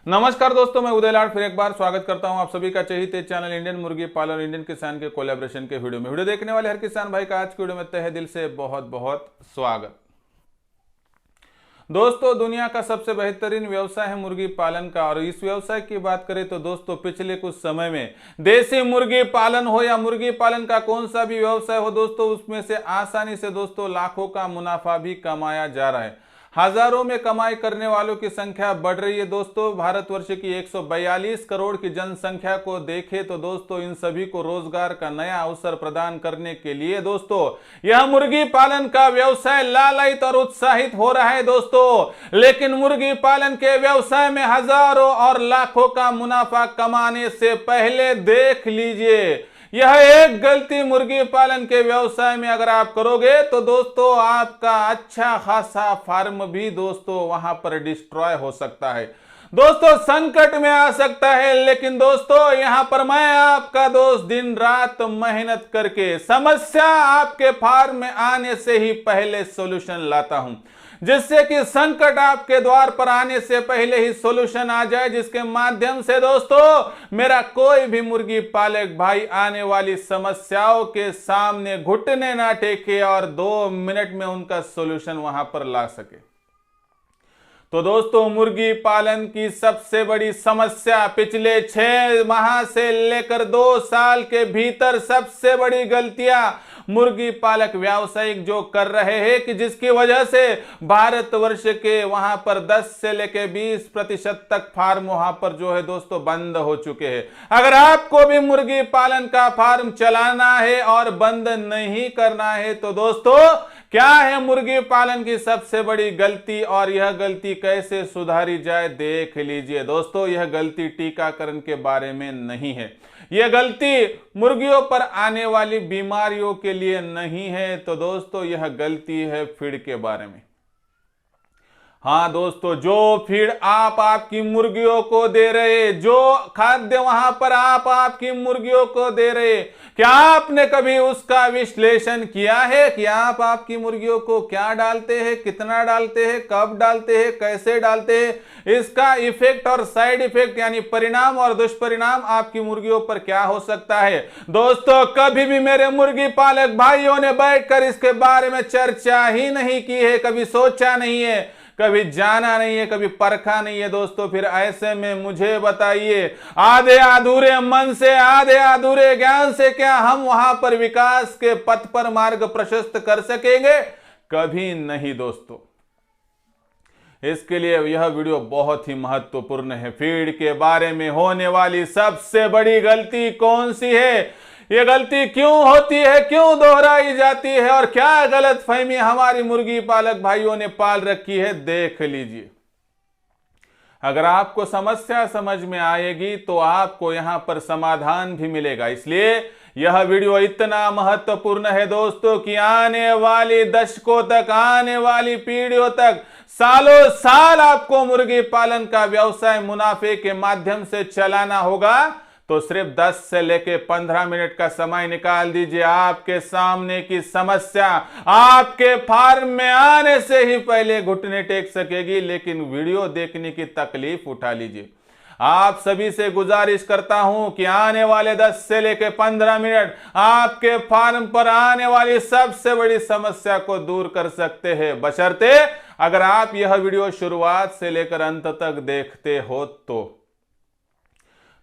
नमस्कार दोस्तों, मैं उदय लाड फिर एक बार स्वागत करता हूं आप सभी का चहेते चैनल इंडियन मुर्गी पालन और इंडियन किसान के कोलैबोरेशन के वीडियो देखने वाले हर किसान भाई का आज की वीडियो में तहे दिल से बहुत बहुत स्वागत। दोस्तों, दुनिया का सबसे बेहतरीन व्यवसाय है मुर्गी पालन का, और इस व्यवसाय की बात करें तो दोस्तों पिछले कुछ समय में देसी मुर्गी पालन हो या मुर्गी पालन का कौन सा भी व्यवसाय हो दोस्तों, उसमें से आसानी से दोस्तों लाखों का मुनाफा भी कमाया जा रहा है। हजारों में कमाई करने वालों की संख्या बढ़ रही है दोस्तों। भारतवर्ष की 142 करोड़ की जनसंख्या को देखें तो दोस्तों इन सभी को रोजगार का नया अवसर प्रदान करने के लिए दोस्तों यह मुर्गी पालन का व्यवसाय लालायित और उत्साहित हो रहा है दोस्तों। लेकिन मुर्गी पालन के व्यवसाय में हजारों और लाखों का मुनाफा कमाने से पहले देख लीजिए, यह एक गलती मुर्गी पालन के व्यवसाय में अगर आप करोगे तो दोस्तों आपका अच्छा खासा फार्म भी दोस्तों वहां पर डिस्ट्रॉय हो सकता है, दोस्तों संकट में आ सकता है। लेकिन दोस्तों यहां पर मैं आपका दोस्त दिन रात मेहनत करके समस्या आपके फार्म में आने से ही पहले सॉल्यूशन लाता हूं, जिससे कि संकट आपके द्वार पर आने से पहले ही सॉल्यूशन आ जाए, जिसके माध्यम से दोस्तों मेरा कोई भी मुर्गी पालक भाई आने वाली समस्याओं के सामने घुटने ना टेके और 2 मिनट में उनका सॉल्यूशन वहां पर ला सके। तो दोस्तों मुर्गी पालन की सबसे बड़ी समस्या पिछले 6 माह से लेकर 2 साल के भीतर सबसे बड़ी गलतियां मुर्गी पालक व्यावसायिक जो कर रहे हैं कि जिसकी वजह से भारतवर्ष के वहां पर 10 से लेकर 20% तक फार्म वहां पर जो है दोस्तों बंद हो चुके हैं। अगर आपको भी मुर्गी पालन का फार्म चलाना है और बंद नहीं करना है तो दोस्तों क्या है मुर्गी पालन की सबसे बड़ी गलती और यह गलती कैसे सुधारी जाए देख लीजिए। दोस्तों यह गलती टीकाकरण के बारे में नहीं है, यह गलती मुर्गियों पर आने वाली बीमारियों के लिए नहीं है, तो दोस्तों यह गलती है फीड के बारे में। हाँ दोस्तों, जो फीड आप आपकी मुर्गियों को दे रहे, जो खाद्य वहां पर आप आपकी मुर्गियों को दे रहे, क्या आपने कभी उसका विश्लेषण किया है कि आप आपकी मुर्गियों को क्या डालते हैं, कितना डालते हैं, कब डालते हैं, कैसे डालते हैं, इसका इफेक्ट और साइड इफेक्ट यानी परिणाम और दुष्परिणाम आपकी मुर्गियों पर क्या हो सकता है। दोस्तों कभी भी मेरे मुर्गी पालक भाइयों ने बैठकर इसके बारे में चर्चा ही नहीं की है, कभी सोचा नहीं है, कभी जाना नहीं है, कभी परखा नहीं है। दोस्तों फिर ऐसे में मुझे बताइए, आधे अधूरे मन से, आधे अधूरे ज्ञान से क्या हम वहां पर विकास के पथ पर मार्ग प्रशस्त कर सकेंगे? कभी नहीं दोस्तों। इसके लिए यह वीडियो बहुत ही महत्वपूर्ण है। फीड के बारे में होने वाली सबसे बड़ी गलती कौन सी है, ये गलती क्यों होती है, क्यों दोहराई जाती है और क्या गलत फहमी हमारी मुर्गी पालक भाइयों ने पाल रखी है देख लीजिए। अगर आपको समस्या समझ में आएगी तो आपको यहां पर समाधान भी मिलेगा। इसलिए यह वीडियो इतना महत्वपूर्ण है दोस्तों कि आने वाली दशकों तक, आने वाली पीढ़ियों तक, सालों साल आपको मुर्गी पालन का व्यवसाय मुनाफे के माध्यम से चलाना होगा। तो सिर्फ 10 से लेके 15 मिनट का समय निकाल दीजिए, आपके सामने की समस्या आपके फार्म में आने से ही पहले घुटने टेक सकेगी। लेकिन वीडियो देखने की तकलीफ उठा लीजिए। आप सभी से गुजारिश करता हूं कि आने वाले 10 से लेकर 15 मिनट आपके फार्म पर आने वाली सबसे बड़ी समस्या को दूर कर सकते हैं, बशर्ते अगर आप यह वीडियो शुरुआत से लेकर अंत तक देखते हो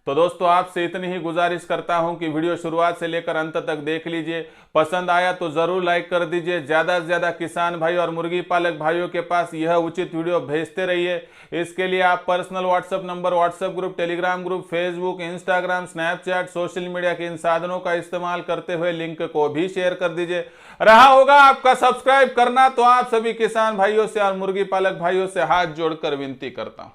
तो दोस्तों आपसे इतनी ही गुजारिश करता हूं कि वीडियो शुरुआत से लेकर अंत तक देख लीजिए। पसंद आया तो जरूर लाइक कर दीजिए। ज्यादा से ज्यादा किसान भाई और मुर्गी पालक भाइयों के पास यह उचित वीडियो भेजते रहिए। इसके लिए आप personal WhatsApp number, WhatsApp group, Telegram group, Facebook, Instagram, Snapchat, social media के इन साधनों का इस्तेमाल करते हुए लिंक को भी शेयर कर दीजिए। रहा होगा आपका सब्सक्राइब करना, तो आप सभी किसान भाइयों से और मुर्गी पालक भाइयों से हाथ जोड़कर विनती करता हूं।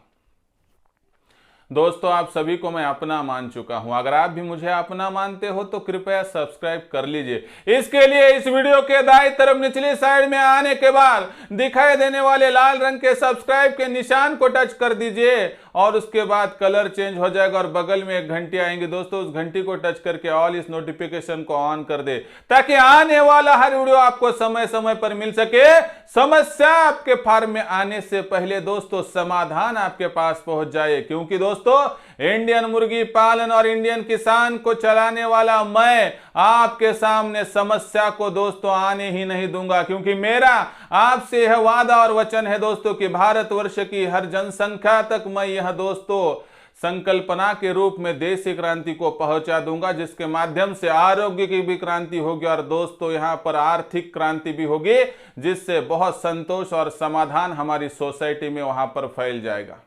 दोस्तों आप सभी को मैं अपना मान चुका हूं, अगर आप भी मुझे अपना मानते हो तो कृपया सब्सक्राइब कर लीजिए। इसके लिए इस वीडियो के दाईं तरफ निचली साइड में आने के बाद दिखाई देने वाले लाल रंग के सब्सक्राइब के निशान को टच कर दीजिए और उसके बाद कलर चेंज हो जाएगा और बगल में एक घंटी आएंगी दोस्तों, उस घंटी को टच करके ऑल इस नोटिफिकेशन को ऑन कर दे ताकि आने वाला हर वीडियो आपको समय समय पर मिल सके। समस्या आपके फार्म में आने से पहले दोस्तों समाधान आपके पास पहुंच जाए, क्योंकि दोस्तों इंडियन मुर्गी पालन और इंडियन किसान को चलाने वाला मैं आपके सामने समस्या को दोस्तों आने ही नहीं दूंगा, क्योंकि मेरा आपसे यह वादा और वचन है दोस्तों कि भारतवर्ष की हर जनसंख्या तक मैं यह दोस्तों संकल्पना के रूप में देशी क्रांति को पहुंचा दूंगा, जिसके माध्यम से आरोग्य की भी क्रांति होगी और दोस्तों यहां पर आर्थिक क्रांति भी होगी, जिससे बहुत संतोष और समाधान हमारी सोसाइटी में वहां पर फैल जाएगा।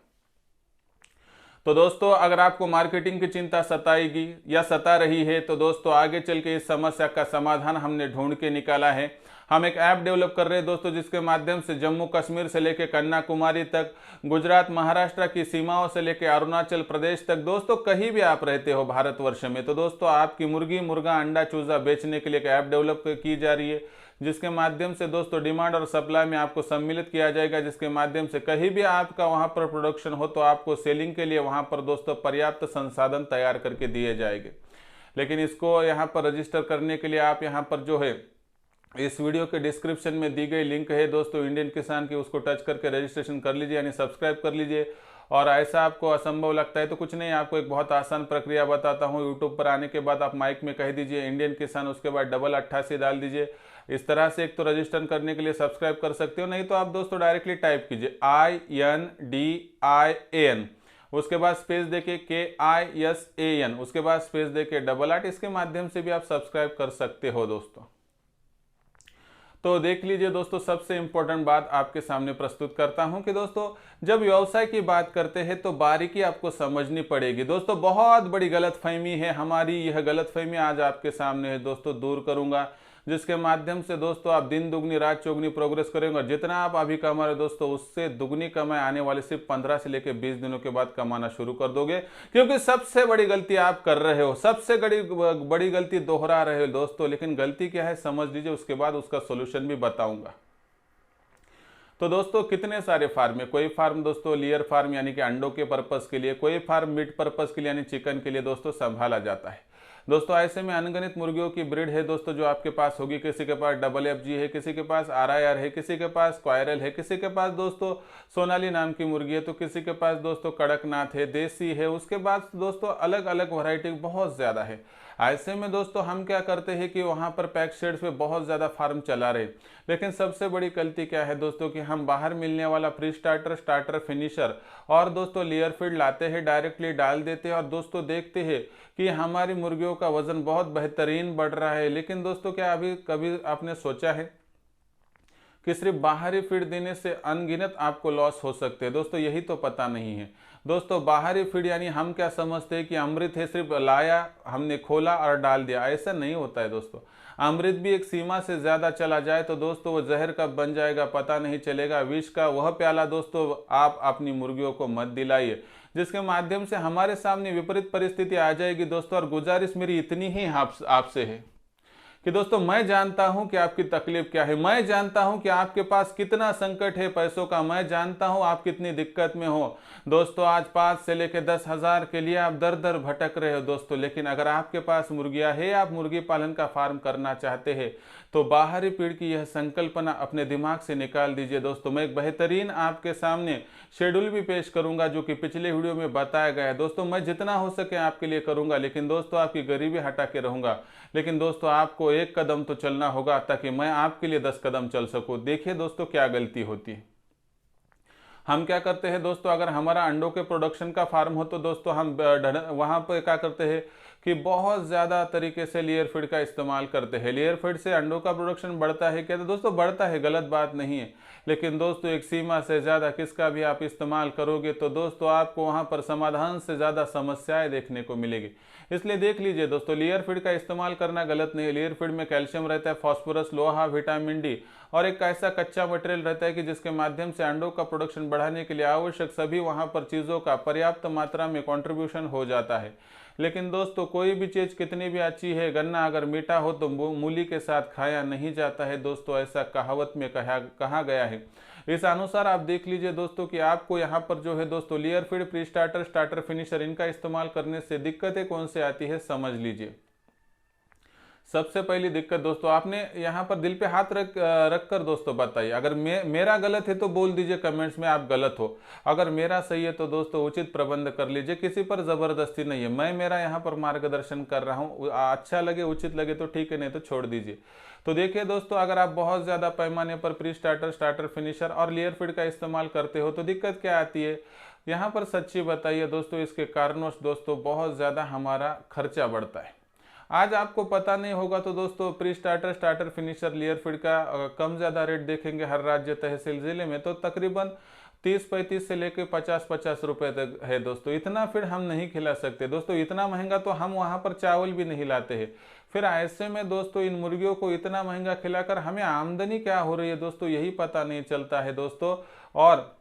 तो दोस्तों अगर आपको मार्केटिंग की चिंता सताएगी या सता रही है तो दोस्तों आगे चल के इस समस्या का समाधान हमने ढूंढ के निकाला है। हम एक ऐप डेवलप कर रहे हैं दोस्तों, जिसके माध्यम से जम्मू कश्मीर से लेकर कन्याकुमारी तक, गुजरात महाराष्ट्र की सीमाओं से लेकर अरुणाचल प्रदेश तक दोस्तों कहीं भी आप रहते हो भारतवर्ष में, तो दोस्तों आपकी मुर्गी मुर्गा अंडा चूजा बेचने के लिए एक ऐप डेवलप की जा रही है, जिसके माध्यम से दोस्तों डिमांड और सप्लाई में आपको सम्मिलित किया जाएगा, जिसके माध्यम से कहीं भी आपका वहां पर प्रोडक्शन हो तो आपको सेलिंग के लिए वहां पर दोस्तों पर्याप्त संसाधन तैयार करके दिए जाएंगे। लेकिन इसको यहाँ पर रजिस्टर करने के लिए आप यहाँ पर जो है इस वीडियो के डिस्क्रिप्शन में दी गई लिंक है दोस्तों इंडियन किसान की, उसको टच करके रजिस्ट्रेशन कर लीजिए, यानी सब्सक्राइब कर लीजिए। और ऐसा आपको असंभव लगता है तो कुछ नहीं, आपको एक बहुत आसान प्रक्रिया बताता हूँ। यूट्यूब पर आने के बाद आप माइक में कह दीजिए इंडियन किसान, उसके बाद 88 डाल दीजिए। इस तरह से एक तो रजिस्टर करने के लिए सब्सक्राइब कर सकते हो, नहीं तो आप दोस्तों डायरेक्टली टाइप कीजिए INDIAN, उसके बाद स्पेस देके KISAN, उसके बाद स्पेस देके 88, इसके माध्यम से भी आप सब्सक्राइब कर सकते हो दोस्तों। तो देख लीजिए दोस्तों, सबसे इंपॉर्टेंट बात आपके सामने प्रस्तुत करता हूं कि दोस्तों जब व्यवसाय की बात करते हैं तो बारीकी आपको समझनी पड़ेगी। दोस्तों बहुत बड़ी गलतफहमी है हमारी, यह गलतफहमी आज आपके सामने है दोस्तों दूर करूंगा, जिसके माध्यम से दोस्तों आप दिन दुगनी रात चौगनी प्रोग्रेस करेंगे और जितना आप अभी कमा रहे दोस्तों उससे दुगनी कमाई आने वाले सिर्फ 15 से लेकर 20 दिनों के बाद कमाना शुरू कर दोगे। क्योंकि सबसे बड़ी गलती आप कर रहे हो, सबसे बड़ी गलती दोहरा रहे हो दोस्तों। लेकिन गलती क्या है समझ लीजिए, उसके बाद उसका सोल्यूशन भी बताऊंगा। तो दोस्तों कितने सारे फार्म है, कोई फार्म दोस्तों लेयर फार्म यानी कि अंडों के पर्पस के लिए, कोई फार्म मीट पर्पस के लिए यानी चिकन के लिए दोस्तों संभाला जाता है। दोस्तों ऐसे में अनगिनत मुर्गियों की ब्रीड है दोस्तों जो आपके पास होगी। किसी के पास FFG है, किसी के पास RIR है, किसी के पास क्वायरल है, किसी के पास दोस्तों सोनाली नाम की मुर्गी है, तो किसी के पास दोस्तों कड़कनाथ है, देसी है, उसके बाद दोस्तों अलग अलग वैरायटी बहुत ज़्यादा है। ऐसे में दोस्तों हम क्या करते हैं कि वहाँ पर पैक शेड्स पे बहुत ज़्यादा फार्म चला रहे, लेकिन सबसे बड़ी गलती क्या है दोस्तों कि हम बाहर मिलने वाला प्री स्टार्टर, स्टार्टर, फिनिशर और दोस्तों लेयर फीड लाते हैं, डायरेक्टली डाल देते हैं और दोस्तों देखते हैं कि हमारी मुर्गियों का वजन बहुत बेहतरीन बढ़ रहा है। लेकिन दोस्तों क्या अभी कभी आपने सोचा है कि सिर्फ बाहरी फीड देने से अनगिनत आपको लॉस हो सकते हैं? दोस्तों यही तो पता नहीं है। दोस्तों बाहरी फीड यानी हम क्या समझते हैं कि अमृत है, सिर्फ लाया हमने खोला और डाल दिया, ऐसा नहीं होता है दोस्तों। अमृत भी एक सीमा से ज्यादा चला जाए तो दोस्तों वो जहर कब बन जाएगा पता नहीं चलेगा। विष का वह प्याला दोस्तों आप अपनी मुर्गियों को मत दिलाइए, जिसके माध्यम से हमारे सामने विपरीत परिस्थिति आ जाएगी दोस्तों। और गुजारिश मेरी इतनी ही आपसे है कि दोस्तों मैं जानता हूं कि आपकी तकलीफ क्या है, मैं जानता हूं कि आपके पास कितना संकट है पैसों का, मैं जानता हूं आप कितनी दिक्कत में हो दोस्तों। आज 5 से लेकर 10 हज़ार के लिए आप दर दर भटक रहे हो दोस्तों। लेकिन अगर आपके पास मुर्गियां है, आप मुर्गी पालन का फार्म करना चाहते हैं तो बाहरी फीड की यह संकल्पना अपने दिमाग से निकाल दीजिए दोस्तों। मैं एक बेहतरीन आपके सामने शेड्यूल भी पेश करूंगा जो कि पिछले वीडियो में बताया गया है दोस्तों। मैं जितना हो सके आपके लिए करूंगा, लेकिन दोस्तों आपकी गरीबी हटा के रहूंगा। लेकिन दोस्तों आपको एक कदम तो चलना होगा ताकि मैं आपके लिए 10 कदम चल सकूं। देखिए दोस्तों क्या गलती होती है, हम क्या करते हैं दोस्तों, अगर हमारा अंडों के प्रोडक्शन का फार्म हो तो दोस्तों हम वहां पर क्या करते हैं कि बहुत ज़्यादा तरीके से लेयर फीड का इस्तेमाल करते हैं। लेयर फीड से अंडों का प्रोडक्शन बढ़ता है क्या? तो दोस्तों बढ़ता है, गलत बात नहीं है। लेकिन दोस्तों एक सीमा से ज़्यादा किसका भी आप इस्तेमाल करोगे तो दोस्तों आपको वहाँ पर समाधान से ज़्यादा समस्याएं देखने को मिलेगी। इसलिए देख लीजिए दोस्तों, लेयर फीड का इस्तेमाल करना गलत नहीं है। लेयर फीड में कैल्शियम रहता है, फॉस्फोरस, लोहा, विटामिन डी और एक ऐसा कच्चा मटेरियल रहता है कि जिसके माध्यम से अंडों का प्रोडक्शन बढ़ाने के लिए आवश्यक सभी वहाँ पर चीज़ों का पर्याप्त मात्रा में कॉन्ट्रीब्यूशन हो जाता है। लेकिन दोस्तों कोई भी चीज़ कितनी भी अच्छी है, गन्ना अगर मीठा हो तो मूली के साथ खाया नहीं जाता है दोस्तों, ऐसा कहावत में कहा गया है। इस अनुसार आप देख लीजिए दोस्तों कि आपको यहाँ पर जो है दोस्तों layer feed, pre starter, starter finisher, इनका इस्तेमाल करने से दिक्कतें कौन से आती है समझ लीजिए। सबसे पहली दिक्कत दोस्तों, आपने यहाँ पर दिल पे हाथ रख कर दोस्तों बताइए। अगर मेरा गलत है तो बोल दीजिए कमेंट्स में आप गलत हो, अगर मेरा सही है तो दोस्तों उचित प्रबंध कर लीजिए, किसी पर जबरदस्ती नहीं है। मैं मेरा यहाँ पर मार्गदर्शन कर रहा हूँ, अच्छा लगे उचित लगे तो ठीक है, नहीं तो छोड़ दीजिए। तो देखिए दोस्तों, अगर आप बहुत ज़्यादा पैमाने पर प्री स्टार्टर, स्टार्टर फिनिशर और लेयर फीड का इस्तेमाल करते हो तो दिक्कत क्या आती है यहाँ पर सच्ची बताइए दोस्तों। इसके कारणवश दोस्तों बहुत ज़्यादा हमारा खर्चा बढ़ता है। आज आपको पता नहीं होगा तो दोस्तों pre starter, starter finisher, layer feed का कम ज़्यादा रेट देखेंगे हर राज्य, तहसील, ज़िले में तो तकरीबन 30-35 से लेकर 50-50 रुपए तक है दोस्तों। इतना फिर हम नहीं खिला सकते दोस्तों, इतना महंगा तो हम वहाँ पर चावल भी नहीं लाते हैं। फिर ऐसे में दोस्तों इन मुर्गियों को इतना महंगा खिलाकर हमें आमदनी क्या हो रही है दोस्तों, यही पता नहीं चलता है दोस्तों। और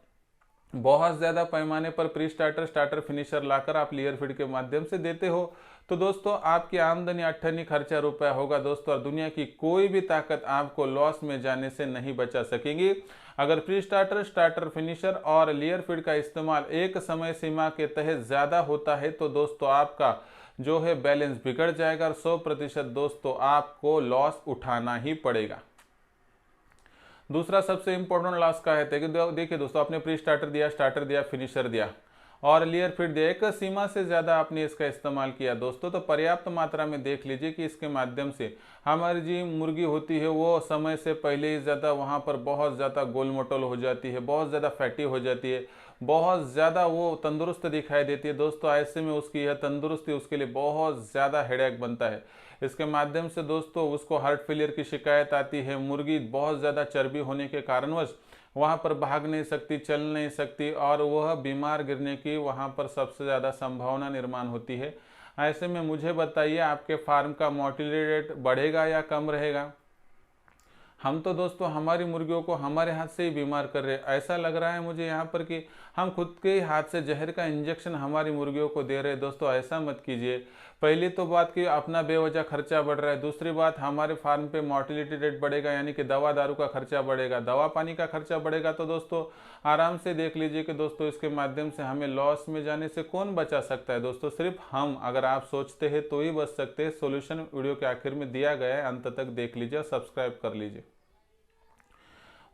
बहुत ज़्यादा पैमाने पर प्री स्टार्टर, स्टार्टर फिनिशर लाकर आप लेयर फीड के माध्यम से देते हो तो दोस्तों आपकी आमदनी अट्ठनी खर्चा रुपया होगा दोस्तों, और दुनिया की कोई भी ताकत आपको लॉस में जाने से नहीं बचा सकेंगी। अगर प्री स्टार्टर, स्टार्टर फिनिशर और लेयर फीड का इस्तेमाल एक समय सीमा के तहत ज़्यादा होता है तो दोस्तों आपका जो है बैलेंस बिगड़ जाएगा और 100% दोस्तों आपको लॉस उठाना ही पड़ेगा। दूसरा सबसे इंपॉर्टेंट लॉस का है कि देखिए दोस्तों, आपने प्री स्टार्टर दिया, स्टार्टर दिया, फिनिशर दिया और लेयर फीड दिया, एक सीमा से ज़्यादा आपने इसका इस्तेमाल किया दोस्तों, तो पर्याप्त मात्रा में देख लीजिए कि इसके माध्यम से हमारी जो मुर्गी होती है वो समय से पहले ही ज़्यादा वहाँ पर बहुत ज़्यादा गोल मोटोल हो जाती है, बहुत ज़्यादा फैटी हो जाती है, बहुत ज़्यादा वो तंदुरुस्त दिखाई देती है दोस्तों। ऐसे में उसकी यह तंदुरुस्ती उसके लिए बहुत ज़्यादा हेडेक बनता है। इसके माध्यम से दोस्तों उसको हार्ट फेलियर की शिकायत आती है। मुर्गी बहुत ज़्यादा चर्बी होने के कारणवश वहाँ पर भाग नहीं सकती, चल नहीं सकती और वह बीमार गिरने की वहाँ पर सबसे ज़्यादा संभावना निर्माण होती है। ऐसे में मुझे बताइए आपके फार्म का मोर्टेलिटी रेट बढ़ेगा या कम रहेगा? हम तो दोस्तों हमारी मुर्गियों को हमारे हाथ से ही बीमार कर रहे हैं। ऐसा लग रहा है मुझे यहाँ पर कि हम खुद के ही हाथ से जहर का इंजेक्शन हमारी मुर्गियों को दे रहे हैं। दोस्तों ऐसा मत कीजिए। पहली तो बात कि अपना बेवजह खर्चा बढ़ रहा है, दूसरी बात हमारे फार्म पे मोर्टेलिटी रेट बढ़ेगा, यानी कि दवा दारू का खर्चा बढ़ेगा, दवा पानी का खर्चा बढ़ेगा। तो दोस्तों आराम से देख लीजिए कि दोस्तों इसके माध्यम से हमें लॉस में जाने से कौन बचा सकता है दोस्तों, सिर्फ हम। अगर आप सोचते हैं तो ही बच सकते हैं। सोल्यूशन वीडियो के आखिर में दिया गया है, अंत तक देख लीजिए और सब्सक्राइब कर लीजिए।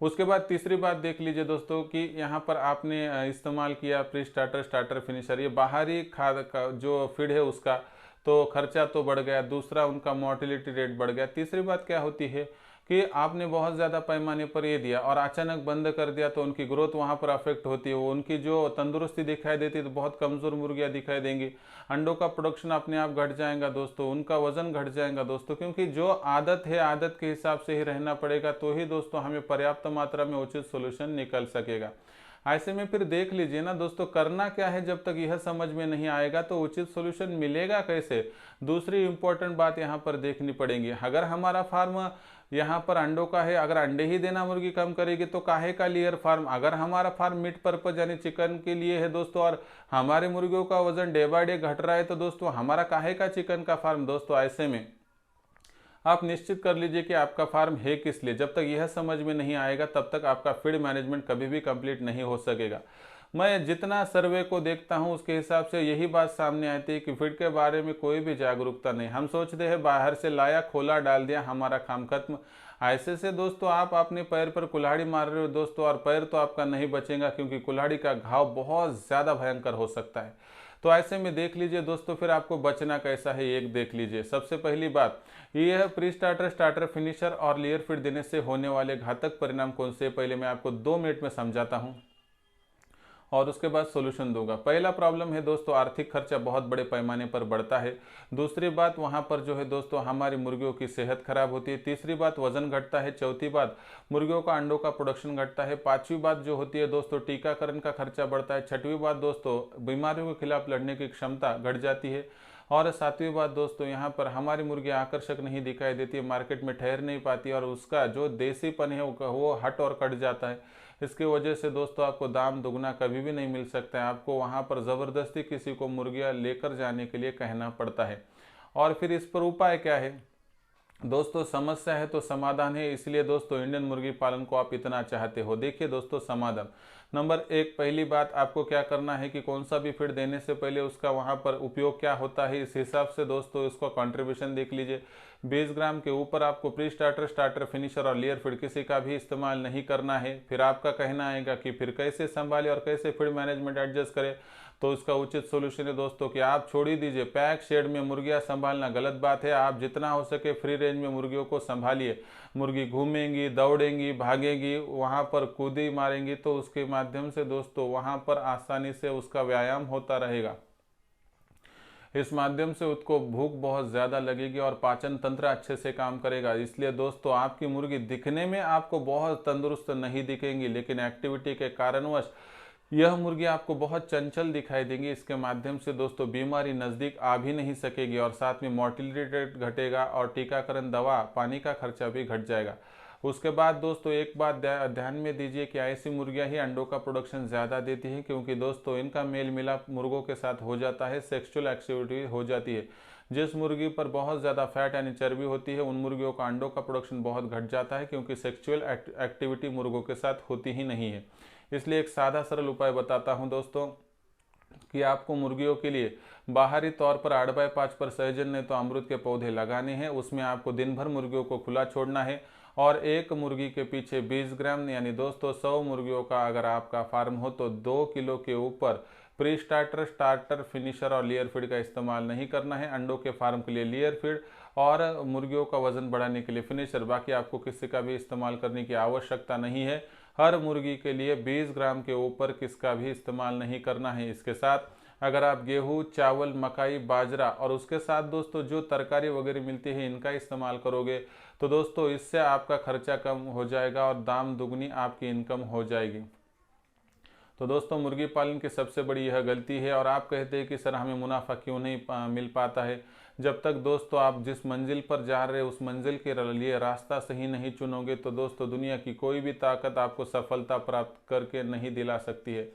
उसके बाद तीसरी बात देख लीजिए दोस्तों कि यहाँ पर आपने इस्तेमाल किया प्री स्टार्टर, स्टार्टर फिनिशर, ये बाहरी खाद का जो फीड है उसका तो खर्चा तो बढ़ गया, दूसरा उनका मोर्टेलिटी रेट बढ़ गया। तीसरी बात क्या होती है कि आपने बहुत ज़्यादा पैमाने पर ये दिया और अचानक बंद कर दिया तो उनकी ग्रोथ वहाँ पर अफेक्ट होती है, वो उनकी जो तंदुरुस्ती दिखाई देती है तो बहुत कमज़ोर मुर्गियाँ दिखाई देंगी। अंडों का प्रोडक्शन अपने आप घट जाएगा दोस्तों, उनका वजन घट जाएगा दोस्तों, क्योंकि जो आदत है आदत के हिसाब से ही रहना पड़ेगा, तो ही दोस्तों हमें पर्याप्त मात्रा में उचित सोल्यूशन निकल सकेगा। ऐसे में फिर देख लीजिए ना दोस्तों, करना क्या है जब तक यह समझ में नहीं आएगा तो उचित सॉल्यूशन मिलेगा कैसे। दूसरी इंपॉर्टेंट बात यहाँ पर देखनी पड़ेगी, अगर हमारा फार्म यहाँ पर अंडों का है, अगर अंडे ही देना मुर्गी कम करेगी तो काहे का लेयर फार्म। अगर हमारा फार्म मीट पर्पज यानी चिकन के लिए है दोस्तों और हमारे मुर्गियों का वजन डे बाय डे घट रहा है तो दोस्तों हमारा काहे का चिकन का फार्म। दोस्तों ऐसे में आप निश्चित कर लीजिए कि आपका फार्म है किस लिए। जब तक यह समझ में नहीं आएगा तब तक आपका फीड मैनेजमेंट कभी भी कंप्लीट नहीं हो सकेगा। मैं जितना सर्वे को देखता हूं उसके हिसाब से यही बात सामने आती है कि फीड के बारे में कोई भी जागरूकता नहीं। हम सोचते हैं बाहर से लाया, खोला, डाल दिया, हमारा काम खत्म। ऐसे से दोस्तों आप अपने पैर पर कुल्हाड़ी मार रहे हो दोस्तों, और पैर तो आपका नहीं बचेगा क्योंकि कुल्हाड़ी का घाव बहुत ज़्यादा भयंकर हो सकता है। तो ऐसे में देख लीजिए दोस्तों फिर आपको बचना कैसा है, एक देख लीजिए। सबसे पहली बात ये है प्री स्टार्टर, स्टार्टर फिनिशर और लेयर फीड देने से होने वाले घातक परिणाम कौन से, पहले मैं आपको 2 मिनट में समझाता हूं और उसके बाद सॉल्यूशन दूंगा। पहला प्रॉब्लम है दोस्तों आर्थिक खर्चा बहुत बड़े पैमाने पर बढ़ता है। दूसरी बात वहां पर जो है दोस्तों हमारी मुर्गियों की सेहत खराब होती है। तीसरी बात वजन घटता है। चौथी बात मुर्गियों का अंडों का प्रोडक्शन घटता है। पांचवी बात जो होती है दोस्तों टीकाकरण का खर्चा बढ़ता है। छठवीं बात दोस्तों बीमारियों के खिलाफ लड़ने की क्षमता घट जाती है। और सातवीं बात दोस्तों यहाँ पर हमारी मुर्गी आकर्षक नहीं दिखाई देती है, मार्केट में ठहर नहीं पाती और उसका जो देसीपन है वो हट और कट जाता है। इसकी वजह से दोस्तों आपको दाम दुगना कभी भी नहीं मिल सकता है। आपको वहाँ पर ज़बरदस्ती किसी को मुर्गियाँ लेकर जाने के लिए कहना पड़ता है। और फिर इस पर उपाय क्या है? दोस्तों समस्या है तो समाधान है, इसलिए दोस्तों इंडियन मुर्गी पालन को आप इतना चाहते हो। देखिए दोस्तों समाधान, नंबर एक, पहली बात आपको क्या करना है कि कौन सा भी फीड देने से पहले उसका वहाँ पर उपयोग क्या होता है, इस हिसाब से दोस्तों इसका कंट्रीब्यूशन देख लीजिए। 20 ग्राम के ऊपर आपको प्री स्टार्टर, स्टार्टर, फिनिशर और लेयर फीड किसी का भी इस्तेमाल नहीं करना है। फिर आपका कहना आएगा कि फिर कैसे संभाले और कैसे फीड मैनेजमेंट एडजस्ट करें, तो इसका उचित सोल्यूशन है दोस्तों कि आप छोड़ ही दीजिए। पैक शेड में मुर्गियां संभालना गलत बात है। आप जितना हो सके फ्री रेंज में मुर्गियों को संभालिए। मुर्गी घूमेंगी, दौड़ेंगी, भागेंगी, वहां पर कूदी मारेंगी, तो उसके माध्यम से दोस्तों वहां पर आसानी से उसका व्यायाम होता रहेगा। इस माध्यम से उसको भूख बहुत ज़्यादा लगेगी और पाचन तंत्र अच्छे से काम करेगा। इसलिए दोस्तों आपकी मुर्गी दिखने में आपको बहुत तंदुरुस्त नहीं दिखेंगी, लेकिन एक्टिविटी के कारणवश यह मुर्गी आपको बहुत चंचल दिखाई देंगी। इसके माध्यम से दोस्तों बीमारी नज़दीक आ भी नहीं सकेगी और साथ में मोर्टिलिटी रेट घटेगा और टीकाकरण, दवा, पानी का खर्चा भी घट जाएगा। उसके बाद दोस्तों एक बात ध्यान में दीजिए कि ऐसी मुर्गियां ही अंडों का प्रोडक्शन ज़्यादा देती हैं, क्योंकि दोस्तों इनका मेल मिलाप मुर्गों के साथ हो जाता है, सेक्सुअल एक्टिविटी हो जाती है। जिस मुर्गी पर बहुत ज़्यादा फैट यानी चर्बी होती है, उन मुर्गियों का अंडों का प्रोडक्शन बहुत घट जाता है, क्योंकि सेक्सुअल एक्टिविटी मुर्गों के साथ होती ही नहीं है। इसलिए एक सादा सरल उपाय बताता हूं दोस्तों कि आपको मुर्गियों के लिए बाहरी तौर पर 8x5 पर सहजन नहीं तो अमरूद के पौधे लगाने हैं। उसमें आपको दिन भर मुर्गियों को खुला छोड़ना है और एक मुर्गी के पीछे 20 ग्राम यानी दोस्तों 100 मुर्गियों का अगर आपका फार्म हो तो 2 किलो के ऊपर प्री स्टार्टर, स्टार्टर, फिनिशर और लेयर फीड का इस्तेमाल नहीं करना है। अंडों के फार्म के लिए लेयर फीड और मुर्गियों का वजन बढ़ाने के लिए फिनिशर, बाकी आपको किसी का भी इस्तेमाल करने की आवश्यकता नहीं है। हर मुर्गी के लिए 20 ग्राम के ऊपर किसका भी इस्तेमाल नहीं करना है। इसके साथ अगर आप गेहूं, चावल, मकाई, बाजरा और उसके साथ दोस्तों जो तरकारी वगैरह मिलती है इनका इस्तेमाल करोगे तो दोस्तों इससे आपका खर्चा कम हो जाएगा और दाम दुगनी आपकी इनकम हो जाएगी। तो दोस्तों मुर्गी पालन की सबसे बड़ी यह गलती है। और आप कहते हैं कि सर हमें मुनाफा क्यों नहीं मिल पाता है। जब तक दोस्तों आप जिस मंजिल पर जा रहे हैं उस मंजिल के लिए रास्ता सही नहीं चुनोगे तो दोस्तों दुनिया की कोई भी ताकत आपको सफलता प्राप्त करके नहीं दिला सकती है।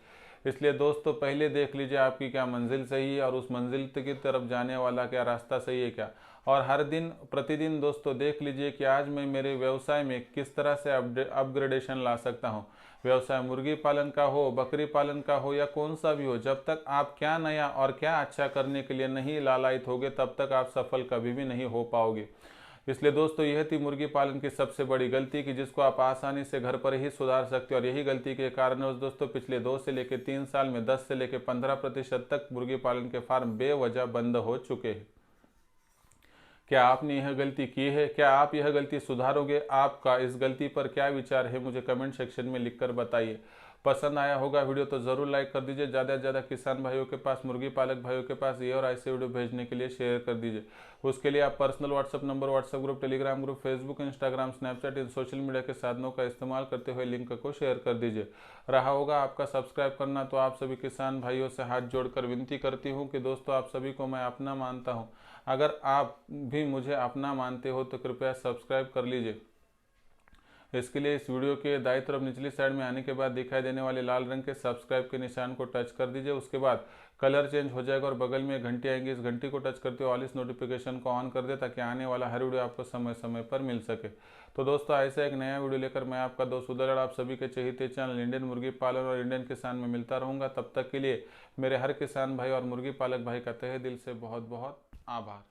इसलिए दोस्तों पहले देख लीजिए आपकी क्या मंजिल सही है और उस मंजिल की तरफ जाने वाला क्या रास्ता सही है क्या। और हर दिन प्रतिदिन दोस्तों देख लीजिए कि आज मैं मेरे व्यवसाय में किस तरह से अपग्रेडेशन ला सकता हूँ। व्यवसाय मुर्गी पालन का हो, बकरी पालन का हो या कौन सा भी हो, जब तक आप क्या नया और क्या अच्छा करने के लिए नहीं लालायित होगे तब तक आप सफल कभी भी नहीं हो पाओगे। इसलिए दोस्तों यह थी मुर्गी पालन की सबसे बड़ी गलती कि जिसको आप आसानी से घर पर ही सुधार सकते हो। और यही गलती के कारण दोस्तों पिछले 2 से लेकर 3 साल में 10 से लेकर 15% तक मुर्गी पालन के फार्म बेवजह बंद हो चुके हैं। क्या आपने यह गलती की है? क्या आप यह गलती सुधारोगे? आपका इस गलती पर क्या विचार है मुझे कमेंट सेक्शन में लिखकर बताइए। पसंद आया होगा वीडियो तो ज़रूर लाइक कर दीजिए। ज़्यादा से ज़्यादा किसान भाइयों के पास, मुर्गी पालक भाइयों के पास ये और ऐसे वीडियो भेजने के लिए शेयर कर दीजिए। उसके लिए आप personal WhatsApp number, WhatsApp group, Telegram group, Facebook, Instagram, Snapchat इन सोशल मीडिया के साधनों का इस्तेमाल करते हुए लिंक को शेयर कर दीजिए। रहा होगा आपका सब्सक्राइब करना, तो आप सभी किसान भाइयों से हाथ जोड़कर विनती करती हूँ कि दोस्तों आप सभी को मैं अपना मानता हूँ। अगर आप भी मुझे अपना मानते हो तो कृपया सब्सक्राइब कर लीजिए। इसके लिए इस वीडियो के दाईं तरफ निचली साइड में आने के बाद दिखाई देने वाले लाल रंग के सब्सक्राइब के निशान को टच कर दीजिए। उसके बाद कलर चेंज हो जाएगा और बगल में घंटी आएंगी, इस घंटी को टच करते हुए ऑल इस नोटिफिकेशन को ऑन कर दे ताकि आने वाला हर वीडियो आपको समय समय पर मिल सके। तो दोस्तों ऐसा एक नया वीडियो लेकर मैं आपका दोस्त उदयगढ़ आप सभी के चहेते चैनल इंडियन मुर्गी पालन और इंडियन किसान में मिलता रहूंगा। तब तक के लिए मेरे हर किसान भाई और मुर्गी पालक भाई का तहे दिल से बहुत बहुत आभार।